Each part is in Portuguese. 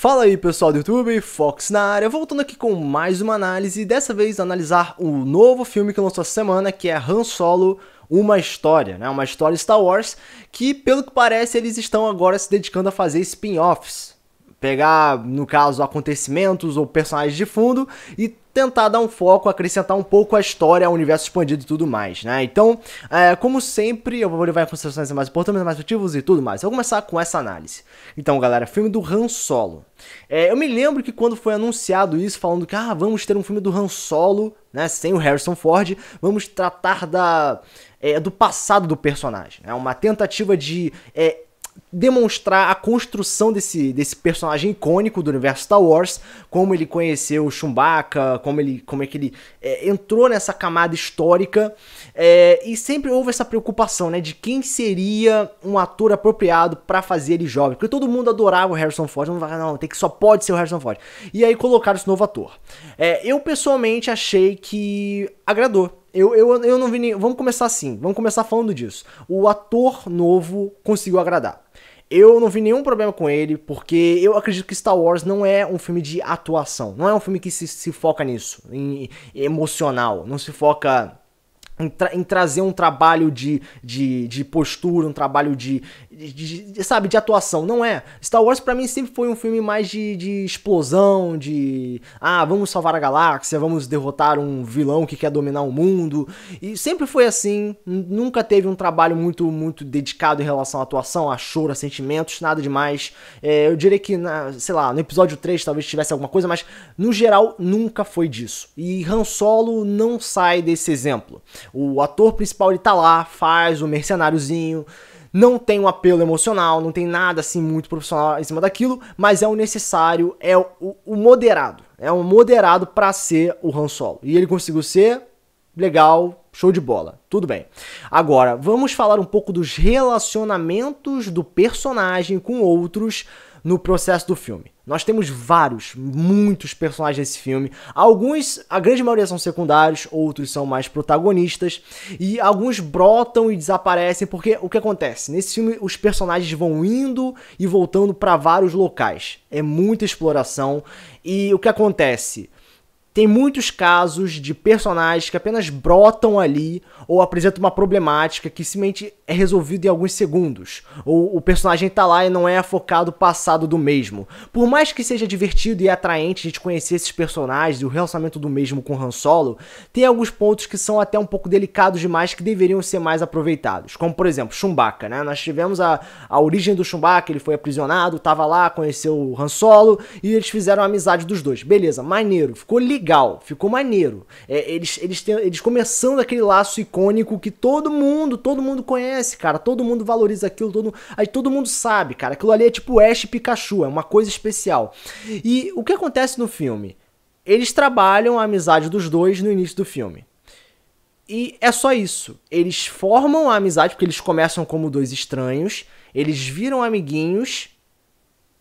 Fala aí pessoal do YouTube, Fox na área, voltando aqui com mais uma análise, e dessa vez analisar o novo filme que lançou essa semana, que é Han Solo, uma história, né? Uma história Star Wars, que pelo que parece eles estão agora se dedicando a fazer spin-offs. Pegar, no caso, acontecimentos ou personagens de fundo e tentar dar um foco, acrescentar um pouco a história, ao universo expandido e tudo mais, né? Então, como sempre, eu vou levar em considerações mais importantes, mais motivos e tudo mais. Eu vou começar com essa análise. Então, galera, filme do Han Solo. Eu me lembro que quando foi anunciado isso, falando que vamos ter um filme do Han Solo, né, sem o Harrison Ford, vamos tratar do passado do personagem. É uma tentativa de demonstrar a construção desse personagem icônico do universo Star Wars, como ele conheceu o Chewbacca, como é que ele entrou nessa camada histórica, e sempre houve essa preocupação, né, de quem seria um ator apropriado para fazer ele jovem, porque todo mundo adorava o Harrison Ford, não, só pode ser o Harrison Ford, e aí colocaram esse novo ator. Eu pessoalmente achei que agradou. Eu não vi nem... Vamos começar assim, vamos começar falando disso. O ator novo conseguiu agradar. Eu não vi nenhum problema com ele, porque eu acredito que Star Wars não é um filme de atuação. Não é um filme que se foca nisso, em emocional. Não se foca em trazer um trabalho de postura, um trabalho de atuação. Não é. Star Wars pra mim sempre foi um filme mais de explosão, vamos salvar a galáxia, vamos derrotar um vilão que quer dominar o mundo. E sempre foi assim, nunca teve um trabalho muito dedicado em relação à atuação, a choro, a sentimentos, nada demais. Eu diria que, no episódio 3 talvez tivesse alguma coisa, mas no geral nunca foi disso. E Han Solo não sai desse exemplo. O ator principal, ele tá lá, faz o mercenáriozinho, não tem um apelo emocional, não tem nada assim muito profissional em cima daquilo, mas é o necessário, é o moderado. É um moderado pra ser o Han Solo. E ele conseguiu ser legal, show de bola, tudo bem. Agora, vamos falar um pouco dos relacionamentos do personagem com outros no processo do filme. Nós temos muitos personagens nesse filme. Alguns, a grande maioria são secundários, outros são mais protagonistas. E alguns brotam e desaparecem, porque o que acontece? Nesse filme, os personagens vão indo e voltando para vários locais. É muita exploração. E o que acontece? Tem muitos casos de personagens que apenas brotam ali ou apresentam uma problemática que simplesmente é resolvida em alguns segundos. Ou o personagem tá lá e não é focado no passado do mesmo. Por mais que seja divertido e atraente a gente conhecer esses personagens e o relacionamento do mesmo com Han Solo, tem alguns pontos que são até um pouco delicados demais que deveriam ser mais aproveitados. Como, por exemplo, Chewbacca, né? Nós tivemos a origem do Chewbacca, ele foi aprisionado, tava lá, conheceu o Han Solo e eles fizeram a amizade dos dois. Beleza, maneiro, ficou legal, ficou maneiro. Eles começando aquele laço icônico que todo mundo conhece, cara, todo mundo valoriza aquilo, todo mundo sabe, cara, aquilo ali é tipo Ash e Pikachu, é uma coisa especial. E o que acontece no filme? Eles trabalham a amizade dos dois no início do filme. E é só isso, eles formam a amizade porque eles começam como dois estranhos, eles viram amiguinhos.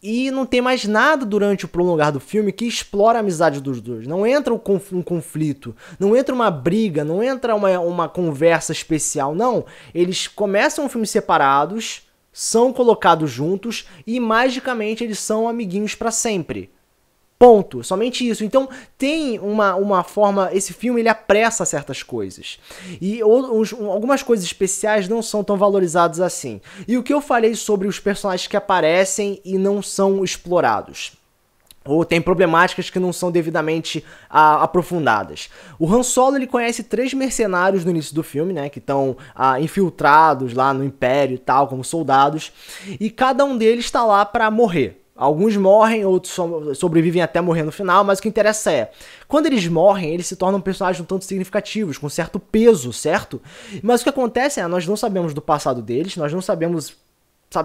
E não tem mais nada durante o prolongar do filme que explora a amizade dos dois. Não entra um conflito, não entra uma briga, não entra uma conversa especial, não. Eles começam o filme separados, são colocados juntos e magicamente eles são amiguinhos pra sempre. Ponto, somente isso. Então tem uma forma, esse filme ele apressa certas coisas. E algumas coisas especiais não são tão valorizadas assim. E o que eu falei sobre os personagens que aparecem e não são explorados? Ou tem problemáticas que não são devidamente aprofundadas. O Han Solo ele conhece 3 mercenários no início do filme, né, que estão infiltrados lá no Império e tal, como soldados. E cada um deles está lá para morrer. Alguns morrem, outros sobrevivem até morrer no final, mas o que interessa é, quando eles morrem, eles se tornam personagens um tanto significativos, com certo peso, certo? Mas o que acontece é, nós não sabemos do passado deles, nós não sabemos,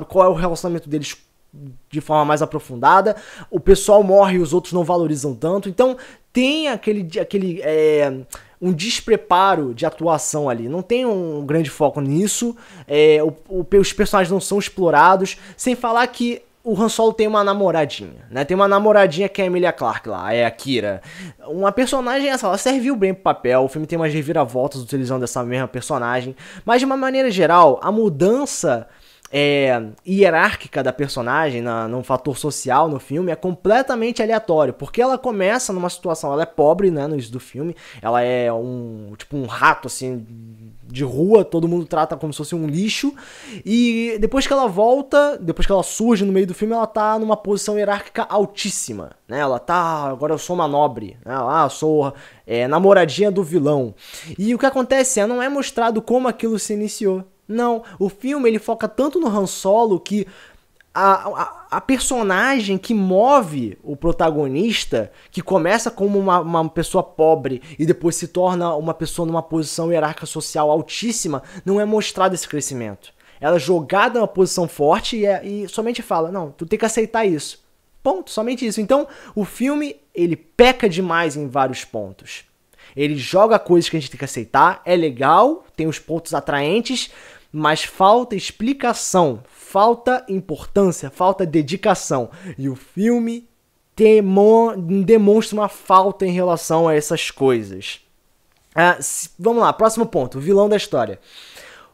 qual é o relacionamento deles de forma mais aprofundada, o pessoal morre e os outros não valorizam tanto, então tem um despreparo de atuação ali, não tem um grande foco nisso, os personagens não são explorados, sem falar que o Han Solo tem uma namoradinha, né? Tem uma namoradinha que é a Emilia Clarke lá, é a Kira. Uma personagem essa, ela serviu bem pro papel, o filme tem umas reviravoltas utilizando essa mesma personagem, mas de uma maneira geral, a mudança hierárquica da personagem, no fator social no filme, é completamente aleatório, porque ela começa numa situação, ela é pobre, né, no início do filme, ela é um rato, assim, de rua, todo mundo trata como se fosse um lixo, e depois que ela volta, depois que ela surge no meio do filme, ela tá numa posição hierárquica altíssima, né, ela tá, agora eu sou uma nobre, né, eu sou namoradinha do vilão, e o que acontece não é mostrado como aquilo se iniciou. Não, o filme ele foca tanto no Han Solo que a personagem que move o protagonista, que começa como uma pessoa pobre e depois se torna uma pessoa numa posição hierárquica social altíssima, não é mostrado esse crescimento. Ela é jogada numa posição forte e somente fala, não, tu tem que aceitar isso. Ponto, somente isso. Então, o filme, ele peca demais em vários pontos. Ele joga coisas que a gente tem que aceitar, é legal, tem os pontos atraentes, mas falta explicação, falta importância, falta dedicação. E o filme demonstra uma falta em relação a essas coisas. Vamos lá, próximo ponto, o vilão da história.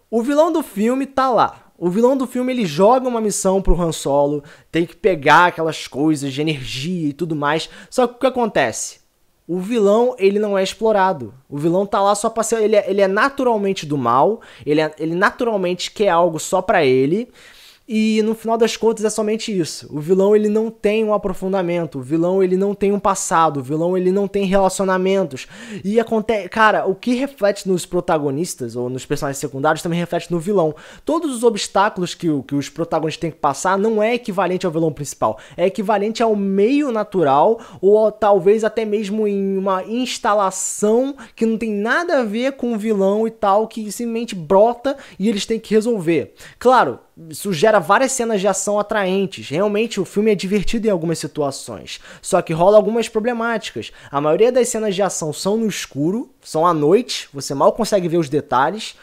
O vilão do filme tá lá. O vilão do filme, ele joga uma missão pro Han Solo, tem que pegar aquelas coisas de energia e tudo mais. Só que o que acontece? O vilão, ele não é explorado. O vilão tá lá só pra ser... Ele é naturalmente do mal, ele naturalmente quer algo só pra ele, e no final das contas é somente isso. O vilão, ele não tem um aprofundamento, o vilão, ele não tem um passado, o vilão, ele não tem relacionamentos. E acontece... Cara, o que reflete nos protagonistas, ou nos personagens secundários, também reflete no vilão. Todos os obstáculos que os protagonistas têm que passar não é equivalente ao vilão principal, é equivalente ao meio natural, ou talvez até mesmo em uma instalação que não tem nada a ver com o vilão e tal, que simplesmente brota e eles têm que resolver. Claro, isso gera várias cenas de ação atraentes. Realmente o filme é divertido em algumas situações, só que rola algumas problemáticas. A maioria das cenas de ação são no escuro, são à noite, você mal consegue ver os detalhes.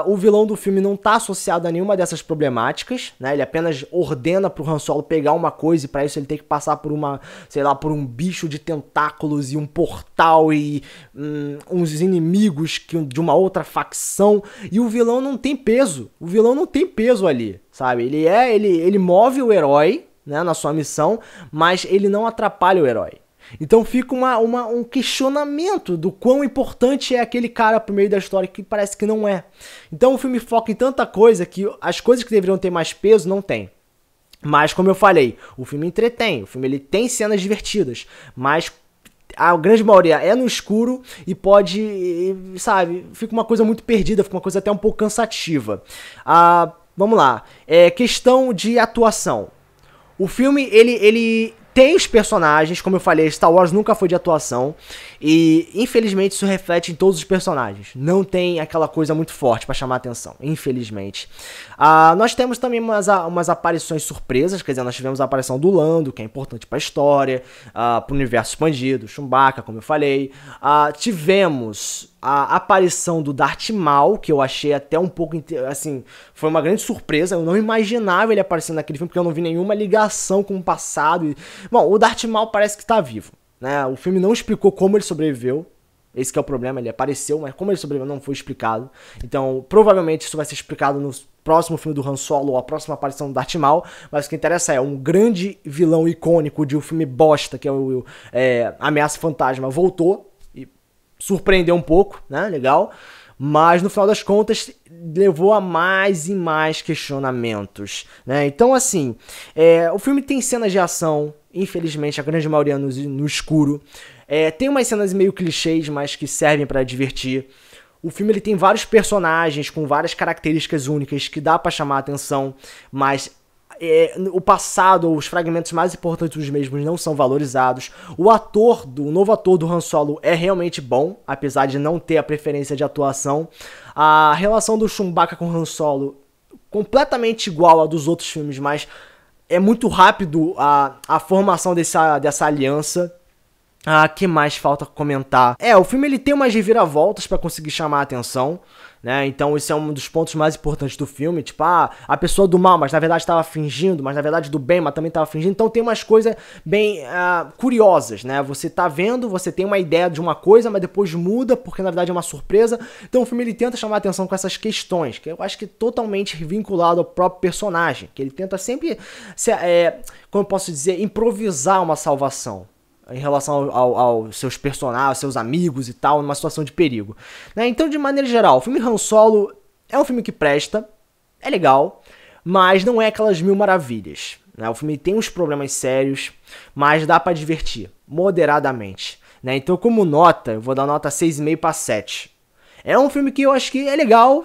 O vilão do filme não está associado a nenhuma dessas problemáticas, né? Ele apenas ordena pro Han Solo pegar uma coisa e para isso ele tem que passar por por um bicho de tentáculos e um portal e uns inimigos de uma outra facção, e o vilão não tem peso. O vilão não tem peso ali, sabe? Ele move o herói, né, na sua missão, mas ele não atrapalha o herói. Então fica um questionamento do quão importante é aquele cara pro meio da história, que parece que não é. Então o filme foca em tanta coisa que as coisas que deveriam ter mais peso não tem. Mas como eu falei, o filme entretém, o filme ele tem cenas divertidas, mas a grande maioria é no escuro e pode, sabe, fica uma coisa muito perdida, fica uma coisa até um pouco cansativa. Vamos lá, questão de atuação. O filme, ele tem os personagens, como eu falei, Star Wars nunca foi de atuação, e infelizmente isso reflete em todos os personagens. Não tem aquela coisa muito forte pra chamar a atenção, infelizmente. Nós temos também umas aparições surpresas, quer dizer, nós tivemos a aparição do Lando, que é importante pra história, pro universo expandido, Chewbacca, como eu falei. Tivemos a aparição do Darth Maul, que eu achei até um pouco, assim, foi uma grande surpresa. Eu não imaginava ele aparecendo naquele filme, porque eu não vi nenhuma ligação com o passado. Bom, o Darth Maul parece que tá vivo, né? O filme não explicou como ele sobreviveu. Esse que é o problema, ele apareceu, mas como ele sobreviveu não foi explicado. Então, provavelmente isso vai ser explicado no próximo filme do Han Solo, ou a próxima aparição do Darth Maul. Mas o que interessa é um grande vilão icônico de um filme bosta, que é o Ameaça Fantasma, voltou e surpreendeu um pouco, né? Legal. Mas no final das contas levou a mais e mais questionamentos, né? Então, assim, o filme tem cenas de ação, infelizmente a grande maioria no escuro. Tem umas cenas meio clichês, mas que servem pra divertir. O filme ele tem vários personagens com várias características únicas que dá pra chamar a atenção, mas o passado ou os fragmentos mais importantes dos mesmos não são valorizados. O novo ator do Han Solo é realmente bom, apesar de não ter a preferência de atuação. A relação do Chewbacca com Han Solo completamente igual a dos outros filmes, mas é muito rápido a formação dessa aliança. Ah, que mais falta comentar? O filme ele tem umas reviravoltas pra conseguir chamar a atenção, né? Então esse é um dos pontos mais importantes do filme, tipo, a pessoa do mal, mas na verdade estava fingindo, mas na verdade do bem, mas também estava fingindo. Então tem umas coisas bem curiosas, né? Você tá vendo, você tem uma ideia de uma coisa, mas depois muda, porque na verdade é uma surpresa. Então o filme ele tenta chamar a atenção com essas questões, que eu acho que é totalmente vinculado ao próprio personagem, que ele tenta sempre, como eu posso dizer, improvisar uma salvação em relação aos seus personagens, seus amigos e tal, numa situação de perigo, né? Então, de maneira geral, o filme Han Solo é um filme que presta, é legal, mas não é aquelas mil maravilhas, né? O filme tem uns problemas sérios, mas dá pra divertir, moderadamente, né? Então, como nota, eu vou dar nota 6,5 para 7. É um filme que eu acho que é legal,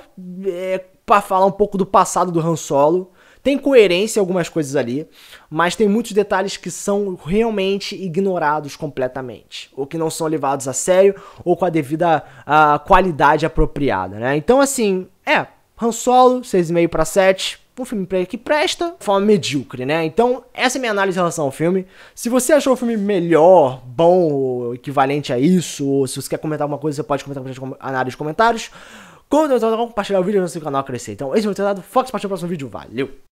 pra falar um pouco do passado do Han Solo. Tem coerência em algumas coisas ali, mas tem muitos detalhes que são realmente ignorados completamente, ou que não são levados a sério, ou com a devida qualidade apropriada, né? Então, assim, Han Solo, 6,5 para 7, um filme que presta, de forma medíocre, né? Então, essa é a minha análise em relação ao filme. Se você achou o filme melhor, bom, ou equivalente a isso, ou se você quer comentar alguma coisa, você pode comentar com a análise de comentários. Compartilhar o vídeo no seu canal crescer. Então, esse é o meu tratado. Fox, partiu pro próximo vídeo. Valeu!